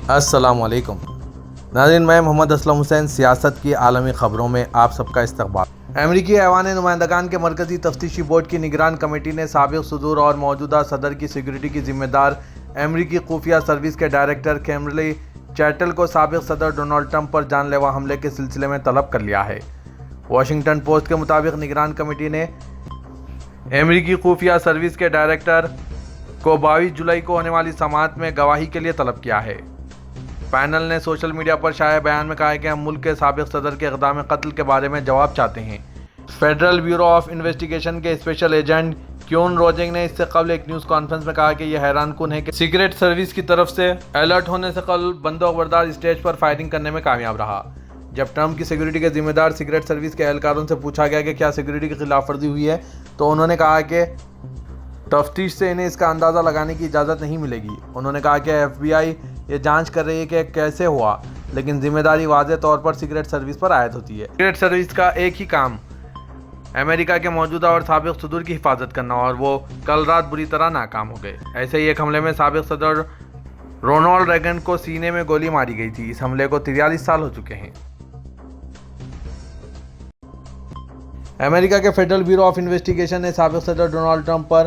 السلام علیکم ناظرین، میں محمد اسلم حسین سیاست کی عالمی خبروں میں آپ سب کا استقبال۔ امریکی ایوان نمائندگان کے مرکزی تفتیشی بورڈ کی نگران کمیٹی نے سابق صدور اور موجودہ صدر کی سیکیورٹی کی ذمہ دار امریکی خفیہ سروس کے ڈائریکٹر کیمبرلی چیٹل کو سابق صدر ڈونلڈ ٹرمپ پر جان لیوا حملے کے سلسلے میں طلب کر لیا ہے۔ واشنگٹن پوسٹ کے مطابق نگران کمیٹی نے امریکی خفیہ سروس کے ڈائریکٹر کو 22 جولائی کو ہونے والی سماعت میں گواہی کے لیے طلب کیا ہے۔ پینل نے سوشل میڈیا پر شائع بیان میں کہا ہے کہ ہم ملک کے سابق صدر کے اقدام قتل کے بارے میں جواب چاہتے ہیں۔ فیڈرل بیورو آف انویسٹیگیشن کے اسپیشل ایجنٹ کیون روجنگ نے اس سے قبل ایک نیوز کانفرنس میں کہا کہ یہ حیران کن ہے کہ سیکریٹ سروس کی طرف سے الرٹ ہونے سے قبل بندوق بردار اسٹیج پر فائرنگ کرنے میں کامیاب رہا۔ جب ٹرمپ کی سیکیورٹی کے ذمہ دار سیکریٹ سروس کے اہلکاروں سے پوچھا گیا کہ کیا سیکیورٹی کی خلاف ورزی ہوئی ہے تو انہوں نے کہا کہ تفتیش سے انہیں اس کا اندازہ لگانے کی اجازت نہیں ملے گی۔ انہوں نے کہا کہ ایف بی آئی یہ جانچ کر رہی ہے کہ کیسے ہوا، لیکن ذمہ داری واضح طور پر سیکریٹ سروس پر عائد ہوتی ہے۔ سیکریٹ سروس کا ایک ہی کام امریکہ کے موجودہ اور سابق صدور کی حفاظت کرنا، اور وہ کل رات بری طرح ناکام ہو گئے۔ ایسے ہی ایک حملے میں سابق صدر رونالڈ ریگن کو سینے میں گولی ماری گئی تھی۔ اس حملے کو 43 سال ہو چکے ہیں۔ امریکہ کے فیڈرل بیورو آف انویسٹیگیشن نے سابق صدر ڈونلڈ ٹرمپ پر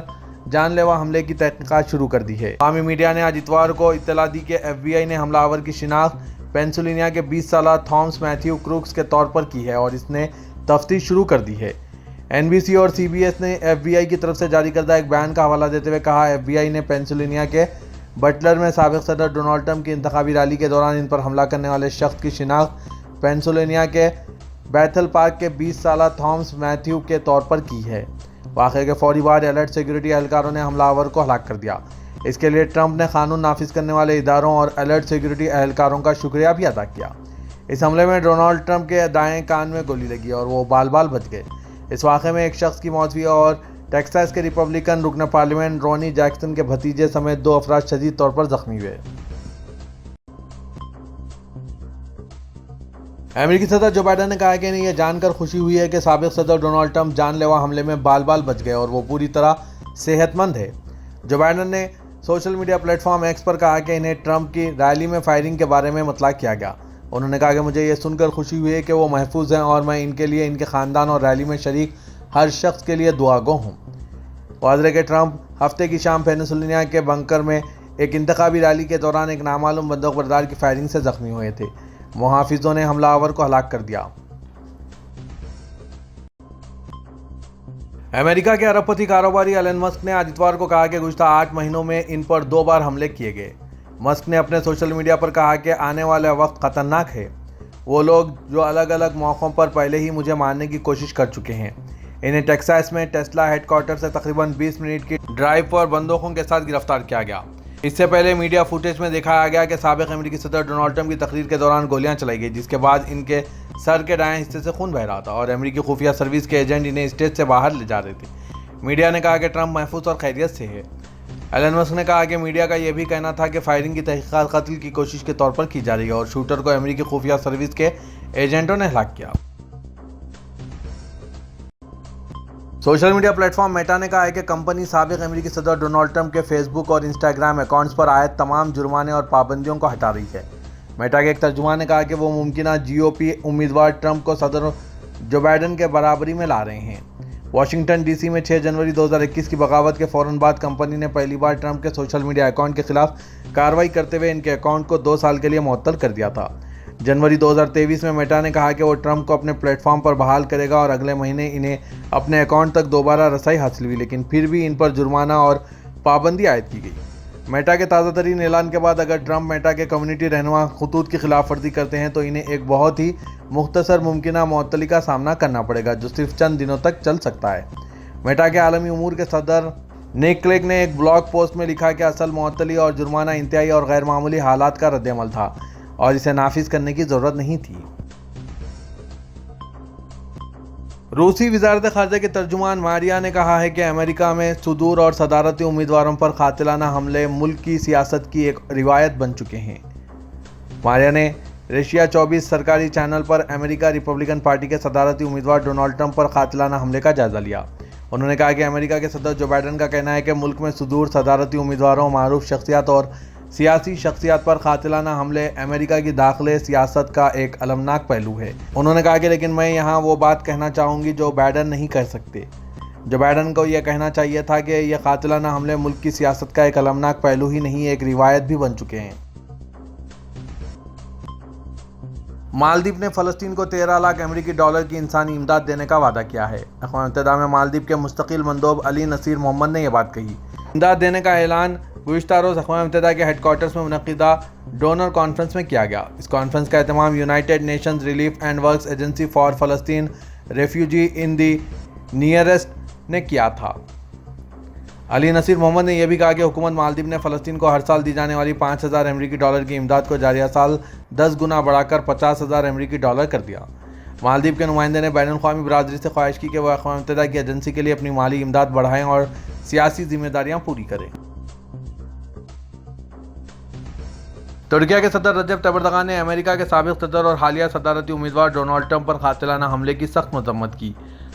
جان لیوا حملے کی تحقیقات شروع کر دی ہے۔ مقامی میڈیا نے آج اتوار کو اطلاع دی کہ ایف بی آئی نے حملہ آور کی شناخت پینسلوینیا کے 20 سالہ تھامس میتھیو کروکس کے طور پر کی ہے اور اس نے تفتیش شروع کر دی ہے۔ این بی سی اور سی بی ایس نے ایف بی آئی کی طرف سے جاری کردہ ایک بیان کا حوالہ دیتے ہوئے کہا، ایف بی آئی نے پینسلوینیا کے بٹلر میں سابق صدر ڈونلڈ ٹرمپ کی انتخابی ریلی کے دوران ان پر حملہ کرنے والے شخص کی شناخت پینسلوینیا کے بیتھل پارک کے 20 سالہ تھامس میتھیو کے طور پر کی ہے۔ واقعے کے فوری بعد الرٹ سیکیورٹی اہلکاروں نے حملہ آور کو ہلاک کر دیا۔ اس کے لیے ٹرمپ نے قانون نافذ کرنے والے اداروں اور الرٹ سیکیورٹی اہلکاروں کا شکریہ بھی ادا کیا۔ اس حملے میں ڈونلڈ ٹرمپ کے دائیں کان میں گولی لگی اور وہ بال بچ گئے۔ اس واقعے میں ایک شخص کی موت ہوئی اور ٹیکساس کے ریپبلکن رکن پارلیمنٹ رونی جیکسن کے بھتیجے سمیت 2 افراد شدید طور پر زخمی ہوئے۔ امریکی صدر جو بائیڈن نے کہا کہ انہیں یہ جان کر خوشی ہوئی ہے کہ سابق صدر ڈونلڈ ٹرمپ جان لیوا حملے میں بال بچ گئے اور وہ پوری طرح صحت مند ہے۔ جو بائیڈن نے social media platform X پر کہا کہ انہیں ٹرمپ کی ریلی میں فائرنگ کے بارے میں مطلع کیا گیا۔ انہوں نے کہا کہ مجھے یہ سن کر خوشی ہوئی ہے کہ وہ محفوظ ہیں اور میں ان کے لیے، ان کے خاندان اور ریلی میں شریک ہر شخص کے لیے دعا گو ہوں۔ واضح ہے کہ ٹرمپ ہفتے کی شام پینسلوینیا کے بنکر میں ایک انتخابی ریلی کے دوران ایک نامعلوم بندوق بردار کی فائرنگ سے زخمی ہوئے تھے۔ محافظوں نے حملہ آور کو ہلاک کر دیا۔ امریکہ کے ارب پتی کاروباری ایلن مسک نے آج اتوار کو کہا کہ گزشتہ 8 مہینوں میں ان پر 2 بار حملے کیے گئے۔ مسک نے اپنے سوشل میڈیا پر کہا کہ آنے والا وقت خطرناک ہے۔ وہ لوگ جو الگ الگ موقعوں پر پہلے ہی مجھے مارنے کی کوشش کر چکے ہیں۔ انہیں ٹیکساس میں ٹیسلا ہیڈ کوارٹر سے تقریباً 20 منٹ کی ڈرائیو پر بندوقوں کے ساتھ گرفتار کیا گیا۔ اس سے پہلے میڈیا فوٹیج میں دکھایا گیا کہ سابق امریکی صدر ڈونلڈ ٹرمپ کی تقریر کے دوران گولیاں چلائی گئی، جس کے بعد ان کے سر کے دائیں حصے سے خون بہہ رہا تھا اور امریکی خفیہ سروس کے ایجنٹ انہیں اسٹیج سے باہر لے جا رہے تھے۔ میڈیا نے کہا کہ ٹرمپ محفوظ اور خیریت سے ہے۔ ایلن مسک نے کہا کہ میڈیا کا یہ بھی کہنا تھا کہ فائرنگ کی تحقیقات قتل کی کوشش کے طور پر کی جا رہی ہے اور شوٹر کو امریکی خفیہ سروس کے ایجنٹوں نے ہلاک کیا۔ Social media plate form meta نے کہا ہے کہ کمپنی سابق امریکی صدر ڈونلڈ ٹرمپ کے فیس بک اور انسٹاگرام اکاؤنٹس پر عائد تمام جرمانے اور پابندیوں کو ہٹا رہی ہے۔ میٹا کے ایک ترجمان نے کہا کہ وہ ممکنہ جی او پی امیدوار ٹرمپ کو صدر جو بائیڈن کے برابری میں لا رہے ہیں۔ واشنگٹن ڈی سی میں 6 جنوری 2021 کی بغاوت کے فوراً بعد کمپنی نے پہلی بار ٹرمپ کے سوشل میڈیا اکاؤنٹ کے خلاف کارروائی کرتے ہوئے ان کے اکاؤنٹ کو 2 سال کے لیے معطل کر دیا تھا۔ جنوری 2023 میں میٹا نے کہا کہ وہ ٹرمپ کو اپنے پلیٹ فارم پر بحال کرے گا اور اگلے مہینے انہیں اپنے اکاؤنٹ تک دوبارہ رسائی حاصل ہوئی، لیکن پھر بھی ان پر جرمانہ اور پابندی عائد کی گئی۔ میٹا کے تازہ ترین اعلان کے بعد اگر ٹرمپ میٹا کے کمیونٹی رہنما خطوط کی خلاف ورزی کرتے ہیں تو انہیں ایک بہت ہی مختصر ممکنہ معطلی کا سامنا کرنا پڑے گا جو صرف چند دنوں تک چل سکتا ہے۔ میٹا کے عالمی امور کے صدر نیک کلیگ نے ایک بلاگ پوسٹ میں لکھا کہ اصل معطلی اور جرمانہ انتہائی اور غیر معمولی حالات کا رد عمل تھا اور اسے نافذ کرنے کی ضرورت نہیں تھی۔ روسی وزارت خارجہ کے ترجمان ماریا نے کہا ہے کہ امریکہ میں صدور اور صدارتی امیدواروں پر قاتلانہ حملے ملک کی سیاست کی ایک روایت بن چکے ہیں۔ ماریا نے رشیا 24 سرکاری چینل پر امریکہ ریپبلکن پارٹی کے صدارتی امیدوار ڈونلڈ ٹرمپ پر قاتلانہ حملے کا جائزہ لیا۔ انہوں نے کہا کہ امریکہ کے صدر جو بائیڈن کا کہنا ہے کہ ملک میں صدور صدارتی امیدواروں، معروف شخصیات اور سیاسی شخصیات پر قاتلانہ حملے امریکہ کی داخلی سیاست کا ایک المناک پہلو ہے۔ انہوں نے کہا کہ لیکن میں یہاں وہ بات کہنا چاہوں گی جو بائیڈن نہیں کر سکتے۔ جو بائیڈن کو یہ کہنا چاہیے تھا کہ یہ قاتلانہ حملے ملک کی سیاست کا ایک المناک پہلو ہی نہیں، ایک روایت بھی بن چکے ہیں۔ مالدیپ نے فلسطین کو 13 لاکھ امریکی ڈالر کی انسانی امداد دینے کا وعدہ کیا ہے۔ اقوام متحدہ میں مالدیپ کے مستقل مندوب علی نصیر محمد نے یہ بات کہی۔ امداد دینے کا اعلان گزشتہ روز اقوام متحدہ کے ہیڈ کوارٹرز میں منعقدہ ڈونر کانفرنس میں کیا گیا۔ اس کانفرنس کا اہتمام United nations relief and works agency for فلسطین ریفیوجی ان دی نیئر ایسٹ نے کیا تھا۔ علی نصیر محمد نے یہ بھی کہا کہ حکومت مالدیپ نے فلسطین کو ہر سال دی جانے والی 5,000 امریکی ڈالر کی امداد کو جاریہ سال 10 گنا بڑھا کر 50,000 امریکی ڈالر کر دیا۔ مالدیپ کے نمائندے نے بین الاقوامی برادری سے خواہش کی کہ وہ اقوام متحدہ کی ایجنسی کے لیے اپنی مالی امداد بڑھائیں اور سیاسی ذمہ داریاں پوری کریں۔ ترکیہ کے صدر رجب طیب اردوغان نے امریکہ کے سابق صدر اور حالیہ صدارتی امیدوار ڈونلڈ ٹرمپ پر قاتلانہ حملے کی سخت مذمت کی۔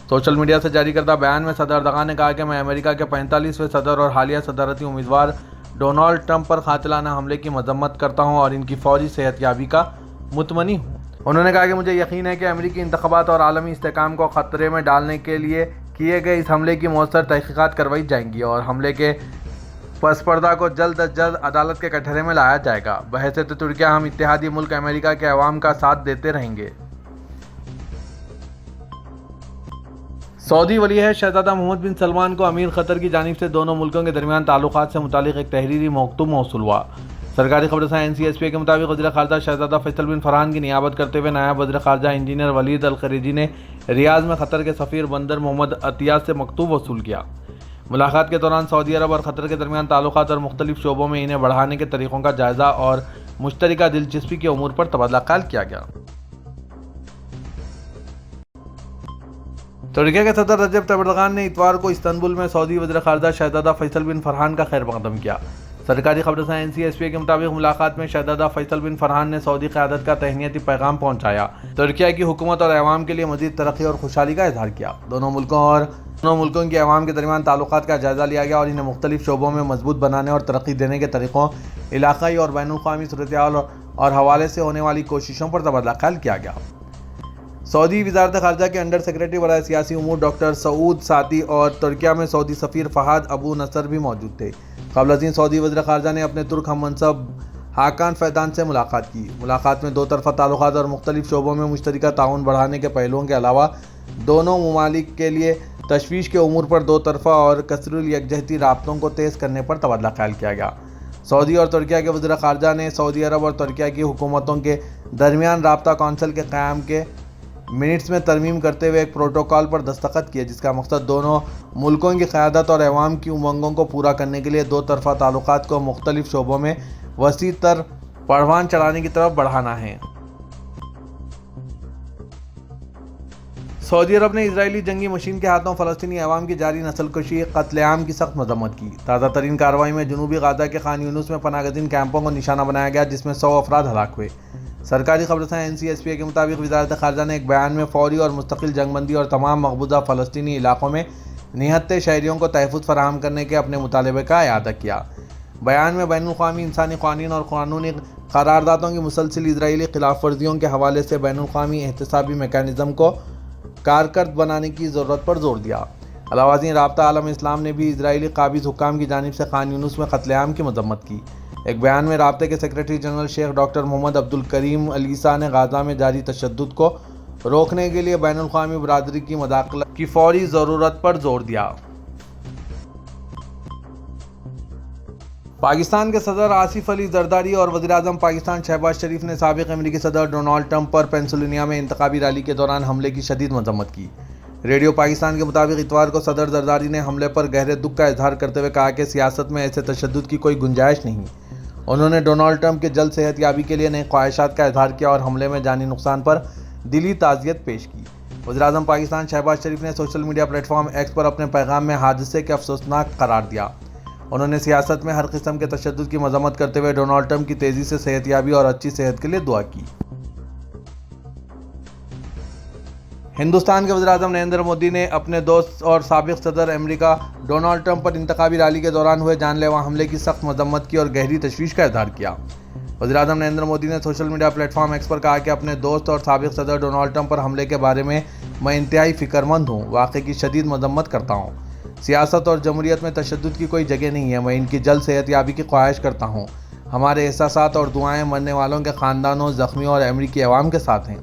سوشل میڈیا سے جاری کردہ بیان میں صدر اردوغان نے کہا کہ میں امریکہ کے 45ویں صدر اور حالیہ صدارتی امیدوار ڈونلڈ ٹرمپ پر قاتلانہ حملے کی مذمت کرتا ہوں اور ان کی فوری صحت یابی کا متمنی ہوں۔ انہوں نے کہا کہ مجھے یقین ہے کہ امریکی انتخابات اور عالمی استحکام کو خطرے میں ڈالنے کے لیے کیے گئے اس حملے کی مؤثر تحقیقات کروائی جائیں گی اور حملے کے پس پردہ کو جلد از جلد عدالت کے کٹہرے میں لایا جائے گا۔ بحیثیت ترکیہ ہم اتحادی ملک امریکہ کے عوام کا ساتھ دیتے رہیں گے۔ سعودی ولی عہد شہزادہ محمد بن سلمان کو امیر قطر کی جانب سے دونوں ملکوں کے درمیان تعلقات سے متعلق ایک تحریری مکتوب موصول ہوا۔ سرکاری خبر رساں NCSPA کے مطابق وزیر خارجہ شہزادہ فیصل بن فرحان کی نیابت کرتے ہوئے نائب وزیر خارجہ انجینئر ولید الخریجی نے ریاض میں قطر کے سفیر بندر محمد عطیہ سے مکتوب وصول کیا۔ ملاقات کے دوران سعودی عرب اور قطر کے درمیان تعلقات اور مختلف شعبوں میں انہیں بڑھانے کے طریقوں کا جائزہ اور مشترکہ دلچسپی کے امور پر تبادلہ خیال کیا گیا۔ ترکیہ کے صدر رجب طیب اردوغان نے اتوار کو استنبول میں سعودی وزیر خارجہ شہزادہ فیصل بن فرحان کا خیر مقدم کیا۔ سرکاری خبر رساں NCSPA کے مطابق ملاقات میں شہزادہ فیصل بن فرحان نے سعودی قیادت کا تہنیتی پیغام پہنچایا، ترکیہ کی حکومت اور عوام کے لیے مزید ترقی اور خوشحالی کا اظہار کیا۔ دونوں ملکوں کے عوام کے درمیان تعلقات کا جائزہ لیا گیا اور انہیں مختلف شعبوں میں مضبوط بنانے اور ترقی دینے کے طریقوں، علاقائی اور بین الاقوامی صورتحال اور حوالے سے ہونے والی کوششوں پر تبادلہ خیال کیا گیا۔ سعودی وزارت خارجہ کے انڈر سیکرٹری برائے سیاسی امور ڈاکٹر سعود ساتی اور ترکیہ میں سعودی سفیر فہد ابو نصر بھی موجود تھے۔ قبل ازیں سعودی وزیر خارجہ نے اپنے ترک ہم منصب حاکان فیدان سے ملاقات کی۔ ملاقات میں دو طرفہ تعلقات اور مختلف شعبوں میں مشترکہ تعاون بڑھانے کے پہلوؤں کے علاوہ دونوں ممالک کے لیے تشویش کے امور پر دو طرفہ اور کثیر الیکجہتی رابطوں کو تیز کرنے پر تبادلہ خیال کیا گیا۔ سعودی اور ترکیہ کے وزیر خارجہ نے سعودی عرب اور ترکیہ کی حکومتوں کے درمیان رابطہ کونسل کے قیام کے منٹس میں ترمیم کرتے ہوئے ایک پروٹوکول پر دستخط کیے، جس کا مقصد دونوں ملکوں کی قیادت اور عوام کی امنگوں کو پورا کرنے کے لیے دو طرفہ تعلقات کو مختلف شعبوں میں وسیع تر پروان چڑھانے کی طرف بڑھانا ہے۔ سعودی عرب نے اسرائیلی جنگی مشین کے ہاتھوں فلسطینی عوام کی جاری نسل کشی، قتل عام کی سخت مذمت کی۔ تازہ ترین کارروائی میں جنوبی غزہ کے خان یونس میں پناہ گزین کیمپوں کو نشانہ بنایا گیا، جس میں 100 افراد ہلاک ہوئے۔ سرکاری خبر رساں NCSPA کے مطابق وزارت خارجہ نے ایک بیان میں فوری اور مستقل جنگ بندی اور تمام مقبوضہ فلسطینی علاقوں میں نہتے شہریوں کو تحفظ فراہم کرنے کے اپنے مطالبے کا اعادہ کیا۔ بیان میں بین الاقوامی انسانی قوانین اور قانونی قراردادوں کی مسلسل اسرائیلی خلاف ورزیوں کے حوالے سے بین الاقوامی احتسابی میکانزم کو کارکرد بنانے کی ضرورت پر زور دیا۔ علاوہ ازیں رابطہ عالم اسلام نے بھی اسرائیلی قابض حکام کی جانب سے خان یونس میں قتل عام کی مذمت کی۔ ایک بیان میں رابطے کے سیکرٹری جنرل شیخ ڈاکٹر محمد عبدالکریم علیسہ نے غزہ میں جاری تشدد کو روکنے کے لیے بین الاقوامی برادری کی مداخلت کی فوری ضرورت پر زور دیا۔ پاکستان کے صدر آصف علی زرداری اور وزیر اعظم پاکستان شہباز شریف نے سابق امریکی صدر ڈونلڈ ٹرمپ پر پینسلوینیا میں انتخابی ریلی کے دوران حملے کی شدید مذمت کی۔ ریڈیو پاکستان کے مطابق اتوار کو صدر زرداری نے حملے پر گہرے دکھ کا اظہار کرتے ہوئے کہا کہ سیاست میں ایسے تشدد کی کوئی گنجائش نہیں۔ انہوں نے ڈونلڈ ٹرمپ کے جلد صحت یابی کے لیے نئی خواہشات کا اظہار کیا اور حملے میں جانی نقصان پر دلی تعزیت پیش کی۔ وزیر اعظم پاکستان شہباز شریف نے social media platform X پر اپنے پیغام میں حادثے کے افسوسناک قرار دیا۔ انہوں نے سیاست میں ہر قسم کے تشدد کی مذمت کرتے ہوئے ڈونلڈ ٹرمپ کی تیزی سے صحت یابی اور اچھی صحت کے لیے دعا کی۔ ہندوستان کے وزیراعظم نریندر مودی نے اپنے دوست اور سابق صدر امریکہ ڈونلڈ ٹرمپ پر انتخابی ریلی کے دوران ہوئے جان لیوا حملے کی سخت مذمت کی اور گہری تشویش کا اظہار کیا۔ وزیراعظم نریندر مودی نے social media platform X پر کہا کہ اپنے دوست اور سابق صدر ڈونلڈ ٹرمپ پر حملے کے بارے میں انتہائی فکر مند ہوں، واقعے کی شدید مذمت کرتا ہوں۔ سیاست اور جمہوریت میں تشدد کی کوئی جگہ نہیں ہے، میں ان کی جلد صحت یابی کی خواہش کرتا ہوں۔ ہمارے احساسات اور دعائیں مرنے والوں کے خاندانوں، زخمیوں اور امریکی عوام کے ساتھ ہیں۔